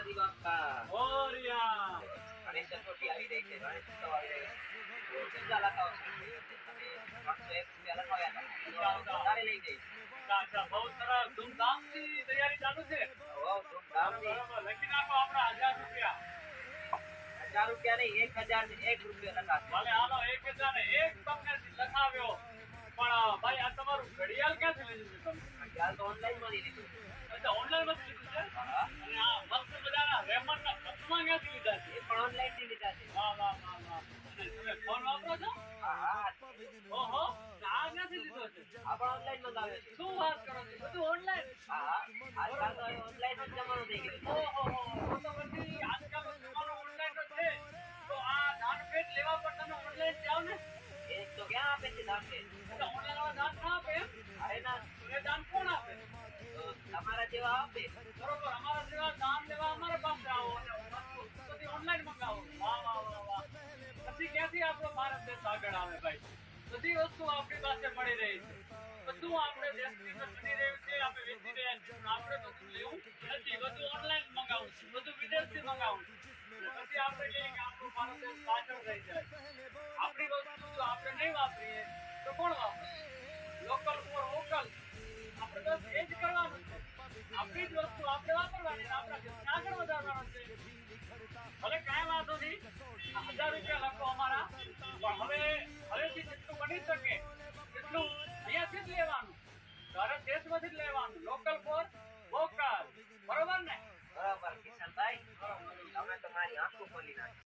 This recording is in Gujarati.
માતાજી બાપા ઓરિયા ગણેશ ચતુર્થી આવી રહી છે. ગણેશ ઉત્સવ આવી રહ્યો છે. કેટલા લખાવો છે? અને 301 રૂપિયા લખાવ્યા હતા. તારે લઈ જઈશ. અચ્છા બહુ સરસ ધૂમધામથી તૈયારી ચાલુ છે. બહુ ધૂમધામથી. બરાબર લખી નાખો આપણા 1000 રૂપિયા. 1000 રૂપિયા નહીં, 1001 રૂપિયા લખાશે. ભલે હાલો 1001 તમને લખાવ્યો. પણ ભાઈ આ તમારું ઘડિયાળ ક્યાંથી લીધું છે તમે? ઘડિયાળ તો ઓનલાઈન માંથી લીધું છે. અચ્છા ઓનલાઈન માંથી લીધું છે. હા, અને આ મસ્ત મજાના રેમન્ડના કચ્છમાં ક્યાંથી લીધા છે? એ પણ ઓનલાઈન થી લીધા છે. વાહ વાહ વાહ વાહ. અને તમે ફોન વાપરો છો? હા, ઓહો આ ક્યાંથી લીધો છે? આ પણ ઓનલાઈન મંગાવ્યો છે. શું વાત કરો છો? બધું ઓનલાઈન? હા, આજકાલ તો ઓનલાઈન જ જમાનો થઈ ગયો છે. ઓહો તો પછી આજકાલ જમાનો ઓનલાઈન નો છે. તો આ દાન ભેટ લેવા પર તમે ઓનલાઈન જાવ ને? એ તો ક્યાં આપે છે દાખલે? એટલે ઓનલાઈન વાળા દાન ના આપે એમ? અરે ના, એ દાન કોણ આપે? તો તમારા જેવા આપે. બરોબર અમારા જેવા દાન લેવા અમારા પાસે આવો અને વસ્તુ બધી ઓનલાઈન મંગાવો. વાહ વાહ વાહ વાહ. પછી ક્યાંથી આપણો ભારત દેશ આગળ આવે ભાઈ? બધી વસ્તુ આપણી પાસે મળી રહી છે. બધું આપણે દેશની અંદર બની રહ્યું છે, આપણે વેચી રહ્યા છીએ. પણ આપણે બધું લેવું નથી, બધું ઓનલાઈન મંગાવું છું, બધું વિદેશથી મંગાવું છું. અને પછી આપણે કહીએ કે આપણો ભારત દેશ પાછળ રહી જાય. આપણી વસ્તુ જો આપણે નહીં વાપરીએ તો કોણ વાપરે? Local for vocal. આપણે બસ એ જ કરવાનું છે. આપણી જ વસ્તુ આપણે વાપરવાની અને આપણા દેશને આગળ વધારવાનો છે. ભલે કાંઈ વાંધો નહીં, 1000 રૂપિયા લખો અમારા. પણ હવેથી જેટલું બની શકે એટલું અહીંયાથી જ લેવાનું. ભારત દેશમાંથી જ લેવાનું. Local for vocal. બરોબર ને? બરાબર કિશનભાઈ, તમે તો મારી આંખો ખોલી નાખી.